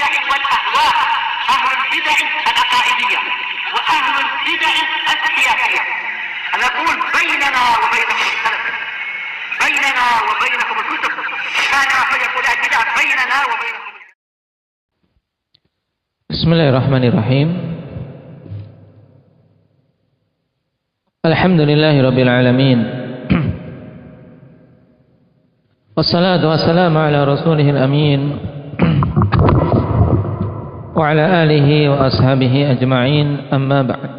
البدع والأهواء، أهل البدع العقائدية وأهل البدع السياسية. نقول بيننا وبينكم السلف، بيننا وبينكم الكتب، كان فيقول البدع بيننا وبينكم. Bismillahirrahmanirrahim. Alhamdulillahi rabbil alamin. Wassalatu wassalamu ala rasulihil amin wa ala alihi wa ashabihi ajma'in, amma ba'd.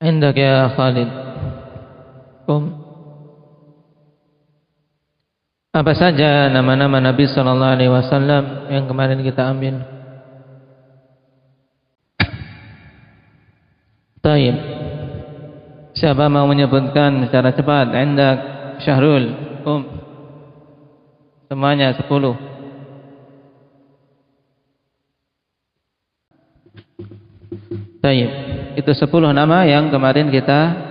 Indak ya Khalid. Apa saja nama-nama Nabi sallallahu alaihi wasallam yang kemarin kita ambil? Taib. Siapa mau menyebutkan secara cepat? Indak Syahrul. Semuanya 10. Taib. Itu 10 nama yang kemarin kita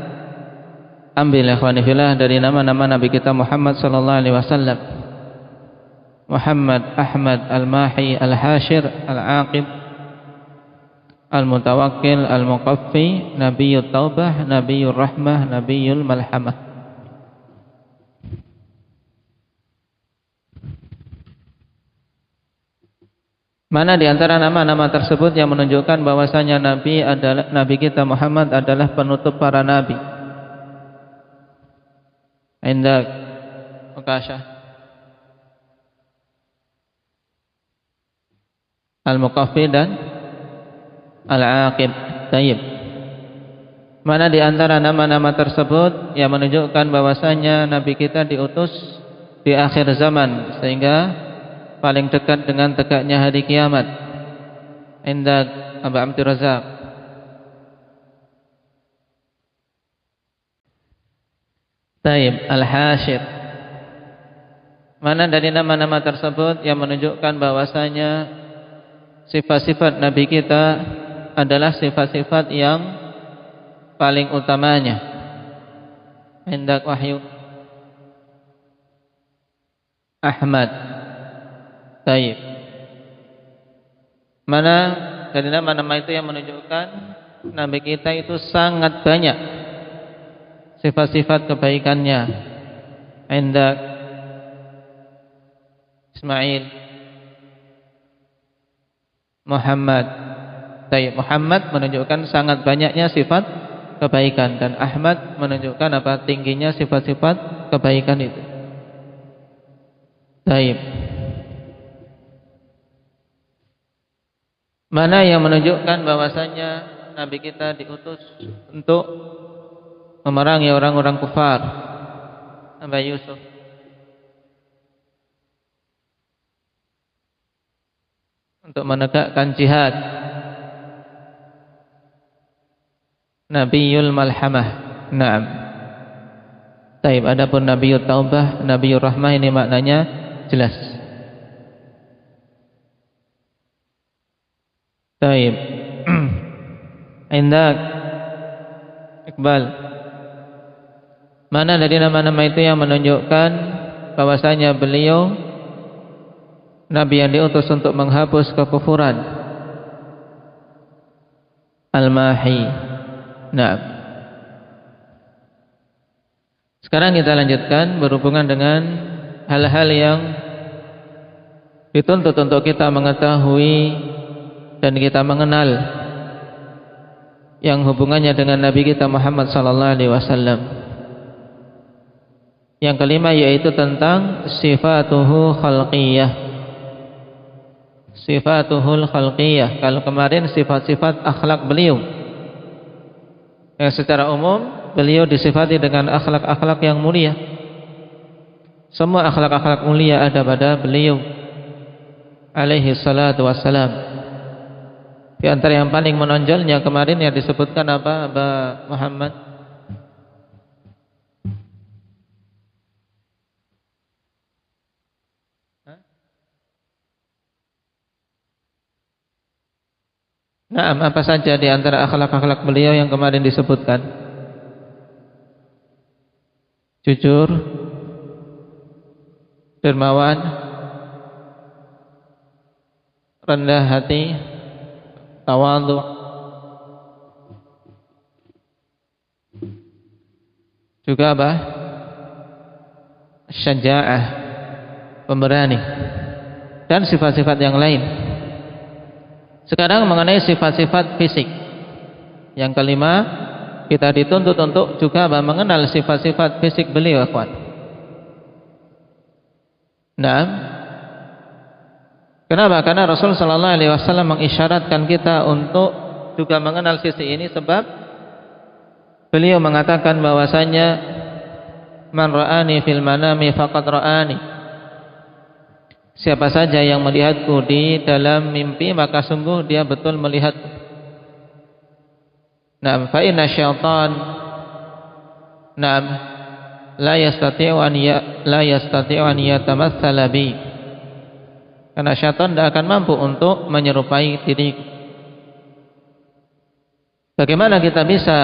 ambil, ikhwani fillah, dari nama-nama Nabi kita Muhammad sallallahu alaihi wasallam. Muhammad, Ahmad, Al-Mahi, Al-Hashir, Al-Aqib, Al-Mutawakkil, Al-Muqaffi, Nabiyut Taubah, Nabiyur Rahmah, Nabiyul Malhamah. Mana di antara nama-nama tersebut yang menunjukkan bahwasanya Nabi kita Muhammad adalah penutup para nabi? Indak Mukasyah, Al-Muqaffi dan Al-Aqib. Taib. Mana di antara nama-nama tersebut yang menunjukkan bahwasanya Nabi kita diutus di akhir zaman sehingga paling dekat dengan tegaknya hari kiamat? Indak Abu Abdur Razzaq. Taib. Al-Hashir. Mana dari nama-nama tersebut yang menunjukkan bahwasanya sifat-sifat Nabi kita adalah sifat-sifat yang paling utamanya? Indak Wahyu. Ahmad. Taib. Mana dari nama-nama itu yang menunjukkan Nabi kita itu sangat banyak sifat-sifat kebaikannya? Indak Ismail. Muhammad. Taib. Muhammad menunjukkan sangat banyaknya sifat kebaikan, dan Ahmad menunjukkan apa? Tingginya sifat-sifat kebaikan itu. Taib. Mana yang menunjukkan bahwasanya Nabi kita diutus untuk memerangi orang-orang kufar? Aba Yusuf. Untuk menegakkan jihad. Nabiyul Malhamah. Naam. Taib. Adapun Nabiyut Taubah, Nabiyur Rahmah, ini maknanya jelas. Taib. Indak Iqbal. Mana dari nama-nama itu yang menunjukkan bahwasanya beliau Nabi yang diutus untuk menghapus kekufuran? Al-Mahi. Nah, sekarang kita lanjutkan berhubungan dengan hal-hal yang dituntut untuk kita mengetahui dan kita mengenal yang hubungannya dengan Nabi kita Muhammad sallallahu alaihi wasallam. Yang kelima yaitu tentang sifatuhu khalqiyah. Sifatuhul khalqiyah. Kalau kemarin sifat-sifat akhlak beliau, yang secara umum beliau disifati dengan akhlak-akhlak yang mulia. Semua akhlak-akhlak mulia ada pada beliau alaihi salatu wassalam. Di antara yang paling menonjolnya kemarin yang disebutkan apa, Aba Muhammad? Nah, apa saja di antara akhlak-akhlak beliau yang kemarin disebutkan? Jujur, dermawan, rendah hati, tawadhu, juga apa? Syaja'ah, pemberani, dan sifat-sifat yang lain. Sekarang mengenai sifat-sifat fisik. Yang kelima, kita dituntut untuk juga mengenal sifat-sifat fisik beliau, akhwat. Nah, kenapa? Karena Rasul sallallahu alaihi wasallam mengisyaratkan kita untuk juga mengenal sisi ini, sebab beliau mengatakan bahwasanya man ra'ani fil manami faqad ra'ani. Siapa saja yang melihatku di dalam mimpi, maka sungguh dia betul melihatku. Naam, fa inna syaitan naam la yastati'u an yatamatsala bi. Karena syaitan tidak akan mampu untuk menyerupai diriku. Bagaimana kita bisa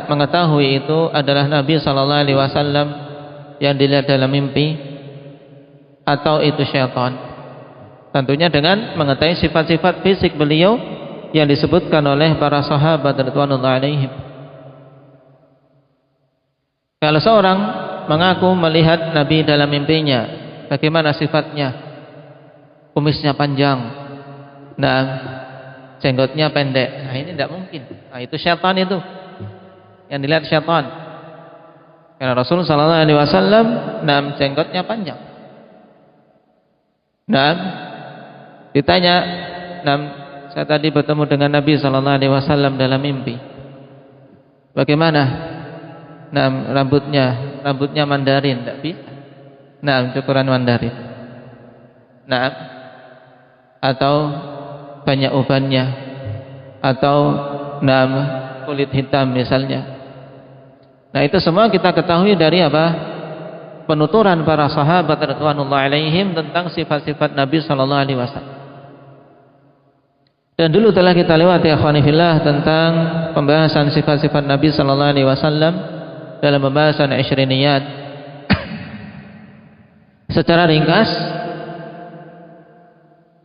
mengetahui itu adalah Nabi sallallahu alaihi wasallam yang dilihat dalam mimpi, atau itu syaitan? Tentunya dengan mengetahui sifat-sifat fisik beliau yang disebutkan oleh para sahabat radhiyallahu alaihim. Kalau seorang mengaku melihat Nabi dalam mimpinya, bagaimana sifatnya? Kumisnya panjang, nah jenggotnya pendek. Nah, ini tidak mungkin. Nah, itu syaitan itu. Yang dilihat syaitan. Karena Rasul sallallahu alaihi wasallam jenggotnya panjang. Nah, ditanya, saya tadi bertemu dengan Nabi sallallahu alaihi wasallam dalam mimpi. Bagaimana? Rambutnya Mandarin, tidak bisa. Cukuran Mandarin. Atau banyak ubannya, atau kulit hitam misalnya. Nah, itu semua kita ketahui dari apa? Penuturan para sahabat radhiyallahu alaihim tentang sifat-sifat Nabi sallallahu alaihi wasallam. Dan dulu telah kita lewati akhwani fillah tentang pembahasan sifat-sifat Nabi sallallahu alaihi wasallam dalam pembahasan Ishriniyat. Secara ringkas,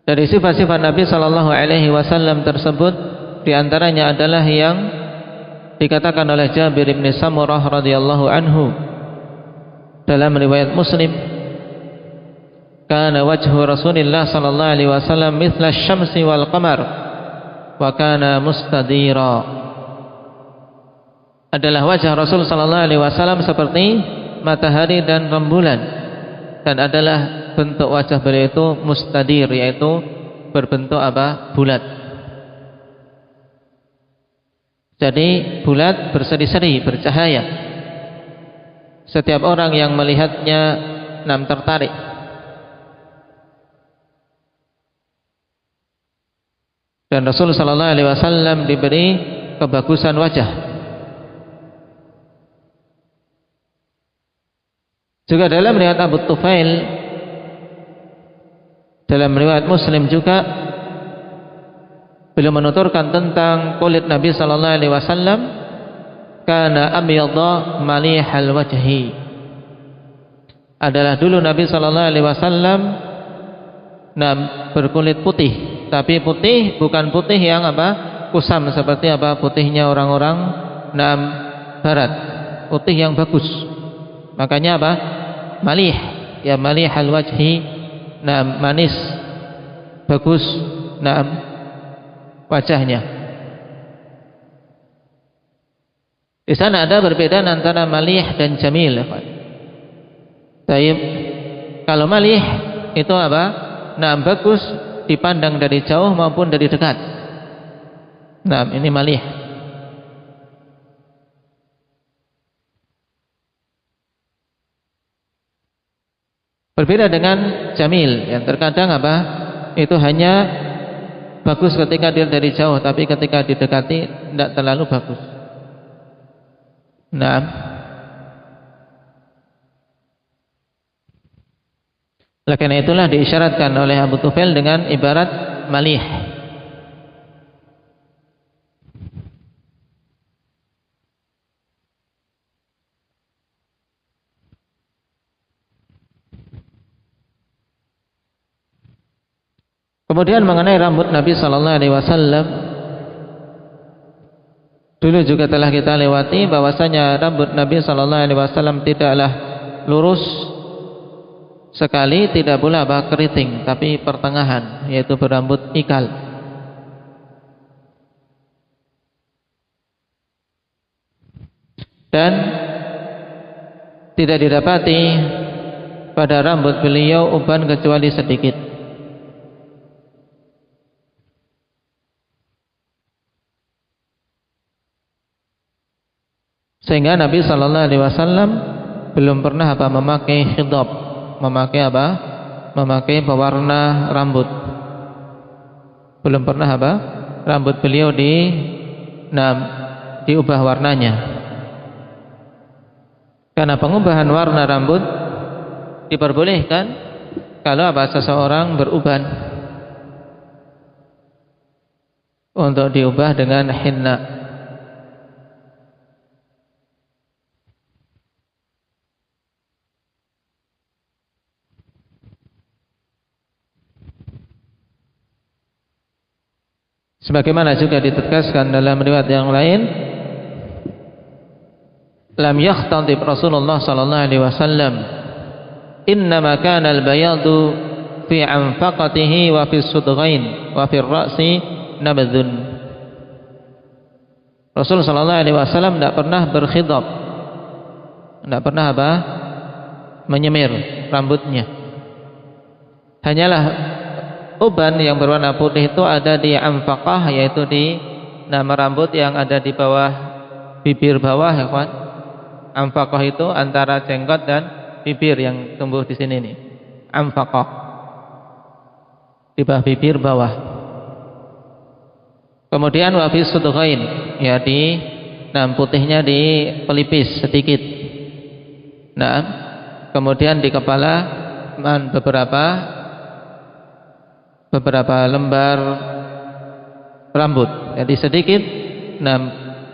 dari sifat-sifat Nabi sallallahu alaihi wasallam tersebut, di antaranya adalah yang dikatakan oleh Jabir bin Samurah radhiyallahu anhu dalam riwayat Muslim, kana wajhu Rasulillah sallallahu alaihi wasallam mithla asy-syamsi wal qamar wa kana mustadira. Adalah wajah Rasul sallallahu alaihi wasallam seperti matahari dan rembulan, dan adalah bentuk wajah beliau itu mustadir, yaitu berbentuk apa? Bulat. Jadi bulat, berseri-seri, bercahaya. Setiap orang yang melihatnya tertarik. Dan Rasul sallallahu alaihi wasallam diberi kebagusan wajah. Juga dalam riwayat Abu Tufail, dalam riwayat Muslim juga, beliau menuturkan tentang kulit Nabi sallallahu alaihi wasallam, kana abyadha malihal wajhi. Adalah dulu Nabi sallallahu alaihi wasallam berkulit putih, tapi putih bukan putih yang apa? Kusam seperti apa? Putihnya orang-orang barat. Putih yang bagus. Makanya apa? Malih, ya malihal wajhi, manis, bagus, wajahnya. Di sana ada perbedaan antara malih dan jamil. Taib. Kalau malih itu apa? Bagus dipandang dari jauh maupun dari dekat. Ini malih. Berbeda dengan jamil, yang terkadang apa? Itu hanya bagus ketika dilihat dari jauh, tapi ketika didekati tidak terlalu bagus. Oleh karena itulah diisyaratkan oleh Abu Tufail dengan ibarat malih. Kemudian mengenai rambut Nabi sallallahu alaihi wasallam, dulu juga telah kita lewati bahwasanya rambut Nabi sallallahu alaihi wasallam tidaklah lurus sekali, tidak pula keriting, tapi pertengahan, yaitu berambut ikal. Dan tidak didapati pada rambut beliau uban kecuali sedikit. Sehingga Nabi sallallahu alaihi wasallam belum pernah memakai khidab, memakai pewarna rambut. Belum pernah rambut beliau diubah warnanya. Karena pengubahan warna rambut diperbolehkan kalau seseorang beruban, untuk diubah dengan hinna. Sebagaimana juga ditegaskan dalam riwayat yang lain, lam yakhtadib Rasulullah sallallahu alaihi wasallam, innama kana al-bayadu fi anfaqatihi wa fi sudghain wa fi ar-ra'si nabdhun. Rasul sallallahu alaihi wasallam tidak pernah berkhidab, tidak pernah menyemir rambutnya. Hanyalah uban yang berwarna putih itu ada di anfaqah, yaitu di nama rambut yang ada di bawah bibir bawah, ya kawan. Anfaqah itu antara jenggot dan bibir yang tumbuh di sini nih. Anfaqah di bawah bibir bawah. Kemudian wa fi sudghain, ya di putihnya di pelipis sedikit. Nah, kemudian di kepala beberapa lembar rambut, jadi sedikit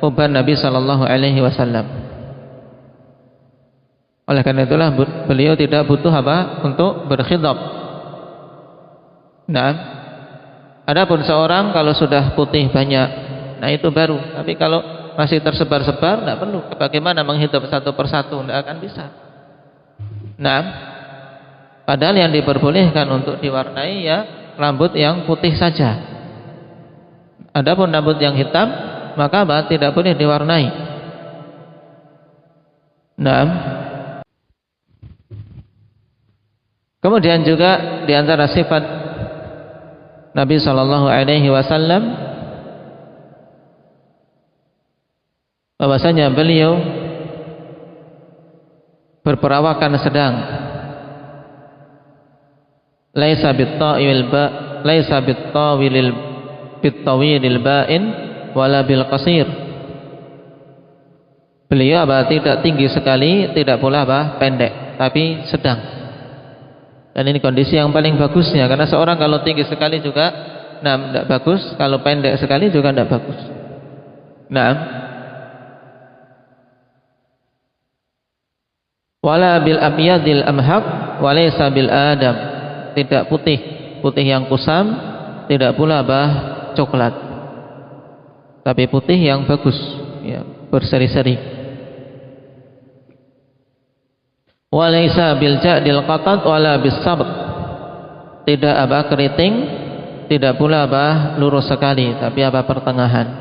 uban Nabi sallallahu alaihi wasallam. Oleh karena itulah beliau tidak butuh untuk berkhidab. Nah, adapun seorang kalau sudah putih banyak, nah itu baru. Tapi kalau masih tersebar-sebar, tidak perlu. Bagaimana menghidap satu persatu, tidak akan bisa. Nah, padahal yang diperbolehkan untuk diwarnai ya rambut yang putih saja. Adapun rambut yang hitam, maka tidak boleh diwarnai. Nah, kemudian juga di antara sifat Nabi sallallahu alaihi wasallam, bahwasanya beliau berperawakan sedang. Laisa bit-tawilil ba'in wala bil qasir. Beliau tidak tinggi sekali, tidak pula pendek, tapi sedang. Dan ini kondisi yang paling bagusnya, karena seorang kalau tinggi sekali juga tidak bagus, kalau pendek sekali juga tidak bagus. Wala bil abyadil amhaq walaysa bil adam. Tidak putih yang kusam, tidak pula coklat, tapi putih yang bagus, ya, berseri-seri. Walaysa bil ja'dil qatat wala bis sabt. Tidak keriting, tidak pula lurus sekali, tapi pertengahan.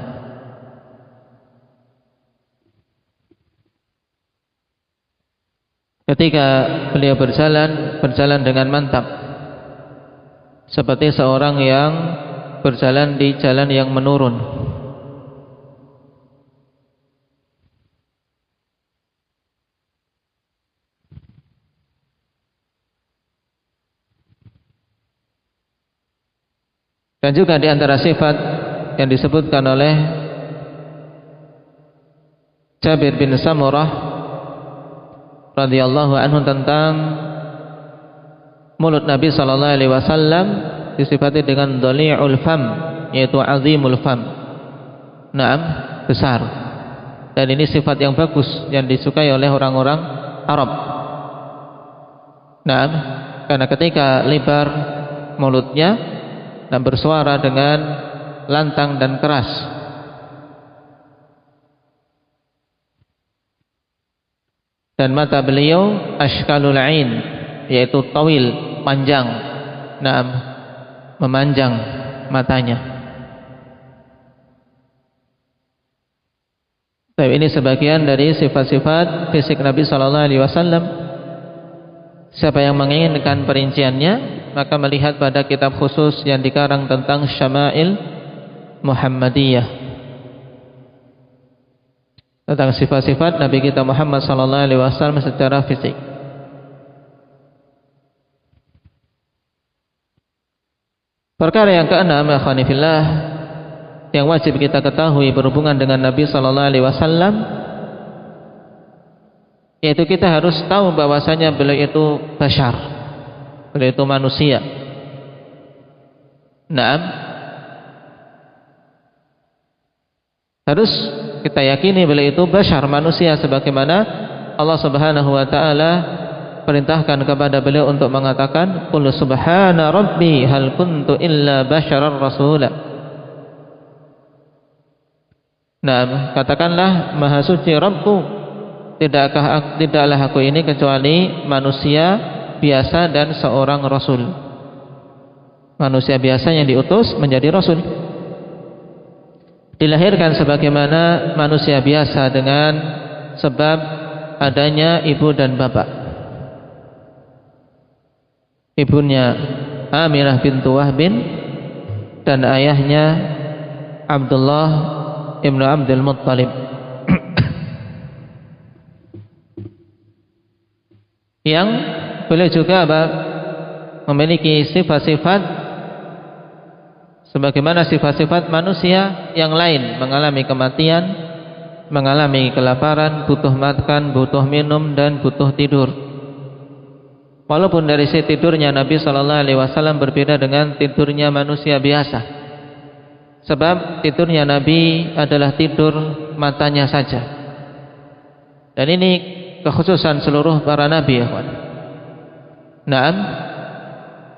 Ketika beliau berjalan dengan mantap, seperti seorang yang berjalan di jalan yang menurun. Dan juga di antara sifat yang disebutkan oleh Jabir bin Samurah radhiyallahu anhu tentang mulut Nabi sallallahu alaihi wasallam, disifati dengan dhali'ul fam, yaitu azimul fam. Besar. Dan ini sifat yang bagus yang disukai oleh orang-orang Arab. Karena ketika lebar mulutnya, dan bersuara dengan lantang dan keras. Dan mata beliau ashkalul ain, yaitu tawil, panjang, memanjang matanya. Tapi ini sebagian dari sifat-sifat fisik Nabi sallallahu alaihi wasallam. Siapa yang menginginkan perinciannya, maka melihat pada kitab khusus yang dikarang tentang Syama'il Muhammadiyah, tentang sifat-sifat Nabi kita Muhammad sallallahu alaihi wasallam secara fisik. Perkara yang keenam, akhwani fillah, yang wajib kita ketahui berhubungan dengan Nabi sallallahu alaihi wasallam, yaitu kita harus tahu bahwasanya beliau itu bashar, beliau itu manusia. Harus kita yakini beliau itu bashar, manusia, sebagaimana Allah Subhanahu wa taala perintahkan kepada beliau untuk mengatakan qul subhana rabbi hal kuntu illa basyarar rasula. Katakanlah maha suci Rabbku, tidaklah aku ini kecuali manusia biasa dan seorang rasul. Manusia biasa yang diutus menjadi rasul. Dilahirkan sebagaimana manusia biasa dengan sebab adanya ibu dan bapak. Ibunya Aminah bintu Wahbin dan ayahnya Abdullah ibnu Abdul Muttalib. Yang beliau juga memiliki sifat-sifat sebagaimana sifat-sifat manusia yang lain, mengalami kematian, mengalami kelaparan, butuh makan, butuh minum, dan butuh tidur. Walaupun dari sisi tidurnya Nabi sallallahu alaihi wasallam berbeda dengan tidurnya manusia biasa. Sebab tidurnya Nabi adalah tidur matanya saja. Dan ini kekhususan seluruh para nabi, ya kawan.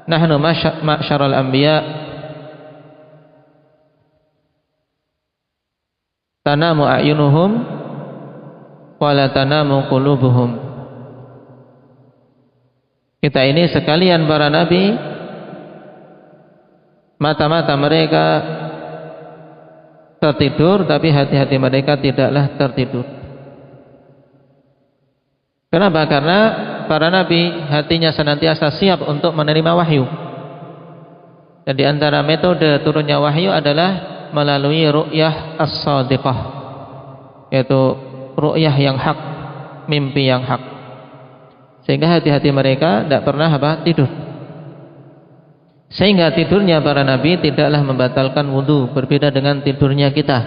Nahnu ma'syaral anbiya tanamu a'yunuhum wa la tanamu qulubuhum. Kita ini sekalian para nabi, mata-mata mereka tertidur, tapi hati-hati mereka tidaklah tertidur. Kenapa? Karena para nabi hatinya senantiasa siap untuk menerima wahyu. Dan di antara metode turunnya wahyu adalah melalui ru'yah as-sadiqah, yaitu ru'yah yang hak, mimpi yang hak. Sehingga hati-hati mereka tidak pernah tidur. Sehingga tidurnya para nabi tidaklah membatalkan wudu, berbeda dengan tidurnya kita.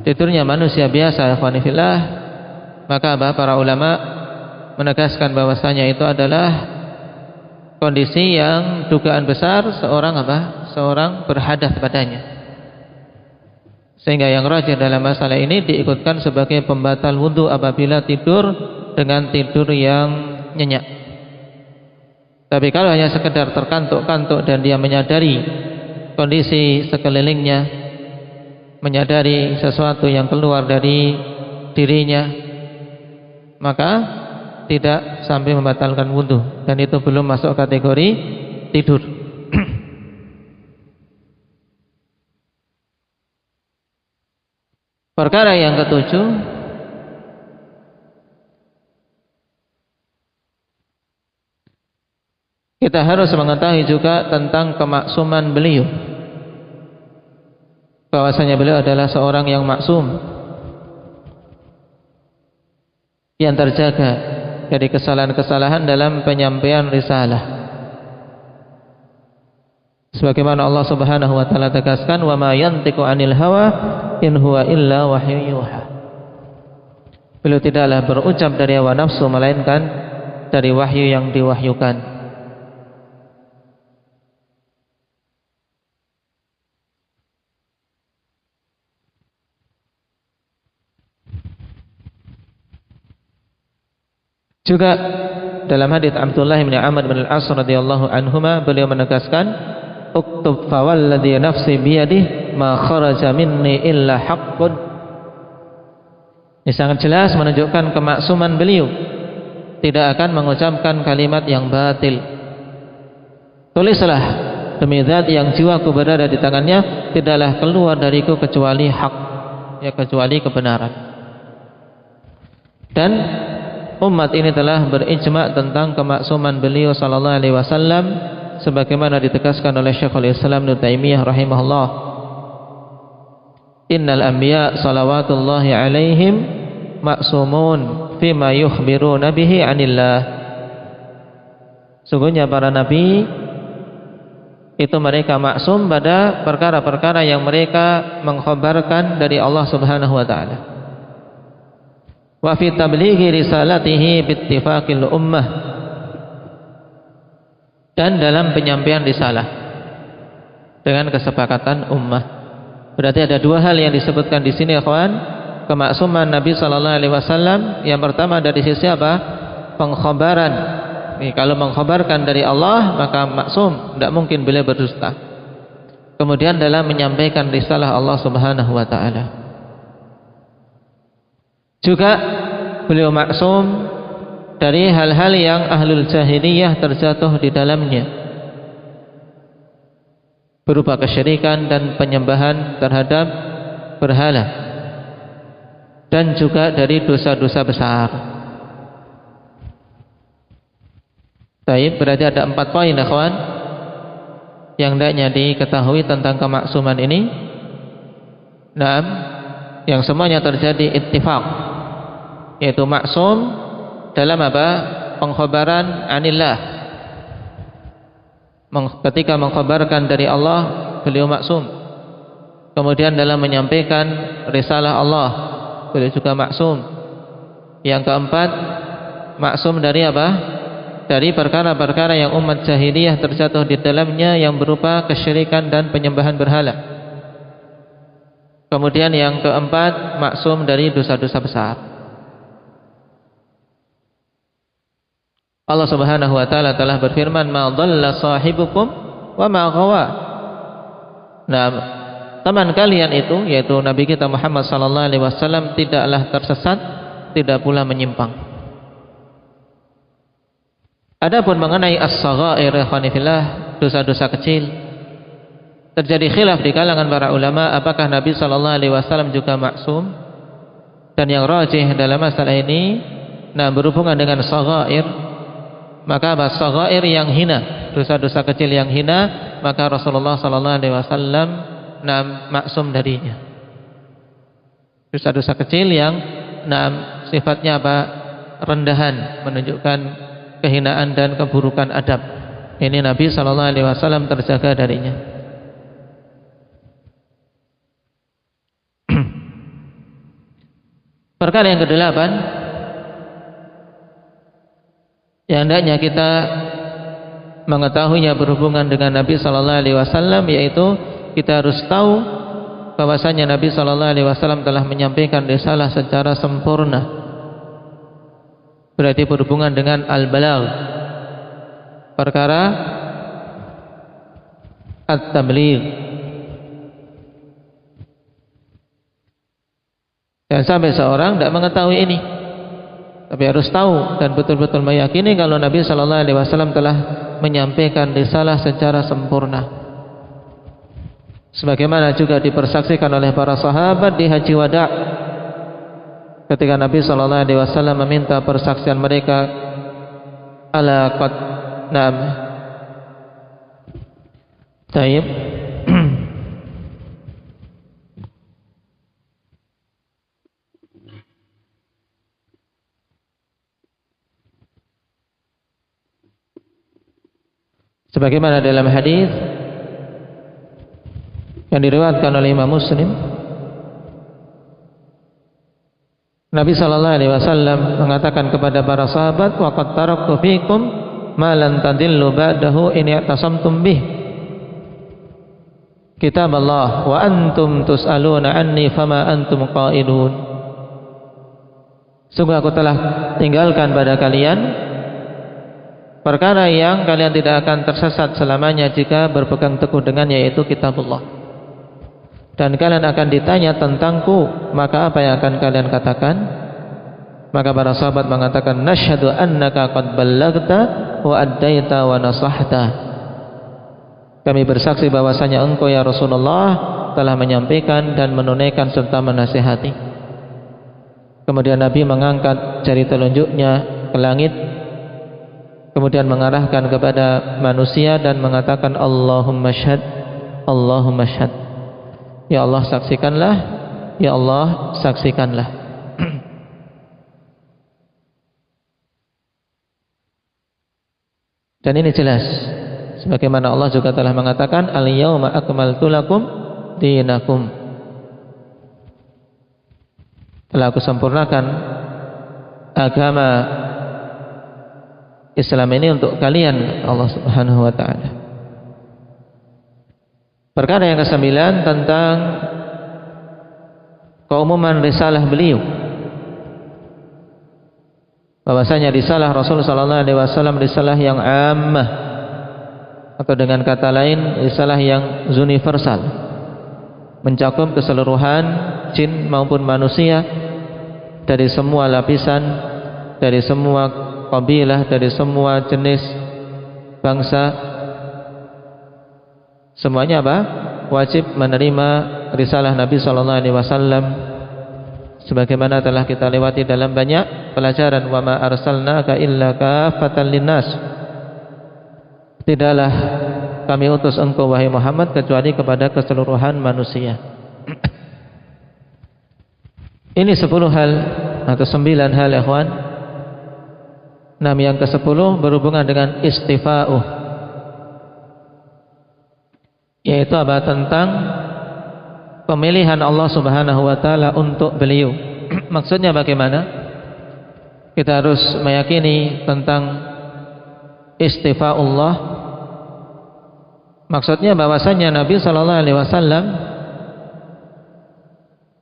Tidurnya manusia biasa, ikhwani fillah, maka para ulama menegaskan bahwasanya itu adalah kondisi yang dugaan besar seorang berhadas padanya. Sehingga yang rajih dalam masalah ini diikutkan sebagai pembatal wudu apabila tidur dengan tidur yang nyenyak. Tapi kalau hanya sekedar terkantuk-kantuk dan dia menyadari kondisi sekelilingnya, menyadari sesuatu yang keluar dari dirinya, maka tidak sampai membatalkan wudu, dan itu belum masuk kategori tidur. Perkara yang ketujuh, kita harus mengetahui juga tentang kemaksuman beliau, bahwasanya beliau adalah seorang yang maksum, yang terjaga dari kesalahan-kesalahan dalam penyampaian risalah. Sebagaimana Allah Subhanahu wa taala tegaskan, "Wa ma yantiqu 'anil hawa in huwa illa wahyu yuha." Beliau tidaklah berucap dari hawa nafsu, melainkan dari wahyu yang diwahyukan. Juga dalam hadits Abdullah bin Amr bin Al-As radhiyallahu anhuma, beliau menegaskan, "Uktub fawalladhi nafsi biyadihi ma kharaja minni illa haqqun." Ini sangat jelas menunjukkan kemaksuman beliau, tidak akan mengucapkan kalimat yang batil. Tulislah, demi zat yang jiwaku berada di tangannya, tidaklah keluar dariku kecuali hak, ya kecuali kebenaran. Dan umat ini telah berijma' tentang kemaksuman beliau sallallahu alaihi wasallam sebagaimana ditegaskan oleh Syekhul Islam Ibnu Taimiyah rahimahullah. Innal anbiya salawatullahi alaihim ma'sumun fima yukhbiruna bihi 'anillah. Sungguhnya para nabi itu mereka maksum pada perkara-perkara yang mereka mengkhabarkan dari Allah Subhanahu wa taala. Wa fi tablighi risalatihi bittifaqil ummah, dan dalam penyampaian risalah dengan kesepakatan ummah. Berarti ada dua hal yang disebutkan di sini, ikhwan. Kemaksuman Nabi sallallahu alaihi wasallam yang pertama dari sisi apa? Pengkhabaran. Kalau mengkhabarkan dari Allah maka maksum, tidak mungkin beliau berdusta. Kemudian dalam menyampaikan risalah Allah Subhanahu wa taala, juga beliau maksum dari hal-hal yang ahlul jahiliyah terjatuh di dalamnya, berupa kesyirikan dan penyembahan terhadap berhala, dan juga dari dosa-dosa besar. Baik, berarti ada 4 poin, ikhwan, yang hendaknya diketahui tentang kemaksuman ini. Nah, yang semuanya terjadi ittifaq, yaitu maksum dalam apa? Pengkhabaran anillah. Ketika mengkhabarkan dari Allah, beliau maksum. Kemudian dalam menyampaikan risalah Allah, beliau juga maksum. Yang keempat, maksum dari apa? Dari perkara-perkara yang umat jahiliyah terjatuh di dalamnya yang berupa kesyirikan dan penyembahan berhala. Kemudian yang keempat, maksum dari dosa-dosa besar. Allah Subhanahu wa taala telah berfirman, "Ma dhalla sahibukum wa ma ghawa." Nah, teman kalian itu, yaitu Nabi kita Muhammad sallallahu alaihi wasallam, tidaklah tersesat, tidak pula menyimpang. Adapun mengenai as-saghair, khonifillah, dosa-dosa kecil, terjadi khilaf di kalangan para ulama apakah Nabi sallallahu alaihi wasallam juga maksum. Dan yang rajih dalam masalah ini, berhubungan dengan saghair, maka saghair yang hina, dosa-dosa kecil yang hina, maka Rasulullah sallallahu alaihi wasallam maksum darinya. Dosa-dosa kecil yang sifatnya apa? Rendahan, menunjukkan kehinaan dan keburukan adab. Ini Nabi sallallahu alaihi wasallam terjaga darinya. Perkara yang ke-8 yang hendaknya kita mengetahuinya berhubungan dengan Nabi sallallahu alaihi wasallam, yaitu kita harus tahu bahwasanya Nabi sallallahu alaihi wasallam telah menyampaikan risalah secara sempurna. Berarti berhubungan dengan al-balagh, perkara at-tabligh. Dan sampai seorang tidak mengetahui ini, tapi harus tahu dan betul-betul meyakini kalau Nabi sallallahu alaihi wasallam telah menyampaikan risalah secara sempurna. Sebagaimana juga dipersaksikan oleh para sahabat di Haji Wada', ketika Nabi sallallahu alaihi wasallam meminta persaksian mereka, ala qad nam tayyib sebagaimana dalam hadis yang diriwayatkan oleh Imam Muslim, Nabi sallallahu alaihi wasallam mengatakan kepada para sahabat, "Wa qad taraktu fikum ma lan tadillu ba'dahu in i'tasamtum bih. Kitab Allah wa antum tus'aluna anni fama antum qailun." Sungguh aku telah tinggalkan pada kalian perkara yang kalian tidak akan tersesat selamanya jika berpegang teguh dengannya, yaitu kitabullah. Dan kalian akan ditanya tentangku, maka apa yang akan kalian katakan? Maka para sahabat mengatakan, nasyhadu annaka qad ballaghta wa addaita wa nasahta. Kami bersaksi bahwasanya engkau ya Rasulullah telah menyampaikan dan menunaikan serta menasihati. Kemudian Nabi mengangkat jari telunjuknya ke langit, kemudian mengarahkan kepada manusia dan mengatakan, Allahumma syhad, Allahumma syhad. Ya Allah saksikanlah, ya Allah saksikanlah. Dan ini jelas, sebagaimana Allah juga telah mengatakan, al-yauma akmaltu lakum dinakum. Telah aku sempurnakan agama Islam ini untuk kalian, Allah Subhanahu wa ta'ala. Perkara yang ke-9 tentang keumuman risalah beliau, bahwasanya risalah Rasul sallallahu alaihi wasallam risalah yang ammah, atau dengan kata lain risalah yang universal, mencakup keseluruhan jin maupun manusia, dari semua lapisan, dari semua kabilah, dari semua jenis bangsa. Semuanya apa? Wajib menerima risalah Nabi sallallahu alaihi wasallam, sebagaimana telah kita lewati dalam banyak pelajaran, wa ma arsalnaka illa kafatan linnas. Tidaklah kami utus engkau wahai Muhammad kecuali kepada keseluruhan manusia. Ini 10 hal atau 9 hal, ikhwan. Nah, yang ke-10 berhubungan dengan istifa'uh, yaitu apa? Tentang pemilihan Allah Subhanahu wa ta'ala untuk beliau. Maksudnya bagaimana? Kita harus meyakini tentang istifa'ullah. Maksudnya bahwasanya Nabi sallallahu alaihi wasallam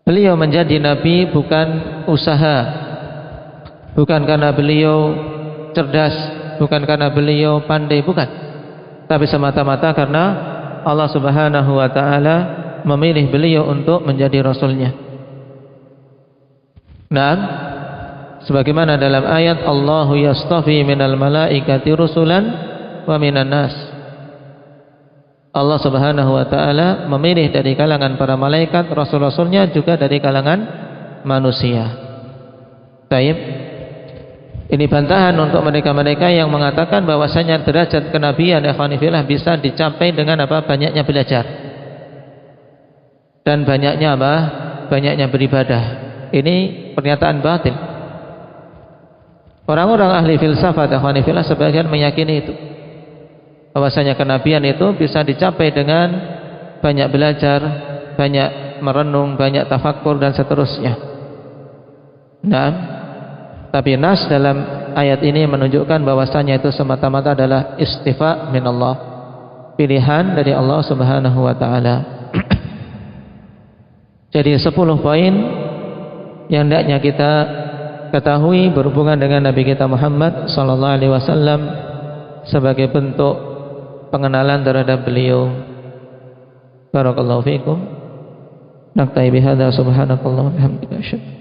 beliau menjadi nabi bukan usaha, bukan karena beliau cerdas, bukan karena beliau pandai, bukan, tapi semata-mata karena Allah Subhanahu wa ta'ala memilih beliau untuk menjadi rasulnya. Nah, sebagaimana dalam ayat, Allahu yastafi minal malaikati rusulan wa minan nas. Allah Subhanahu wa ta'ala memilih dari kalangan para malaikat rasul-rasulnya, juga dari kalangan manusia. Baik. Ini bantahan untuk mereka-mereka yang mengatakan bahwasanya derajat kenabian ikhwanifillah bisa dicapai dengan apa? Banyaknya belajar dan banyaknya apa? Banyaknya beribadah. Ini pernyataan batil. Orang-orang ahli filsafat ikhwanifillah sebagian meyakini itu, bahwasanya kenabian itu bisa dicapai dengan banyak belajar, banyak merenung, banyak tafakkur dan seterusnya. Nah, tapi nas dalam ayat ini menunjukkan bahwasanya itu semata-mata adalah istifa minallah, pilihan dari Allah Subhanahu wa ta'ala. Jadi 10 poin yang hendaknya kita ketahui berhubungan dengan Nabi kita Muhammad sallallahu alaihi wasallam sebagai bentuk pengenalan terhadap beliau. Barakallahu fiikum. Nakta'i bihadza, subhanakallah wa bihamdika, asyhadu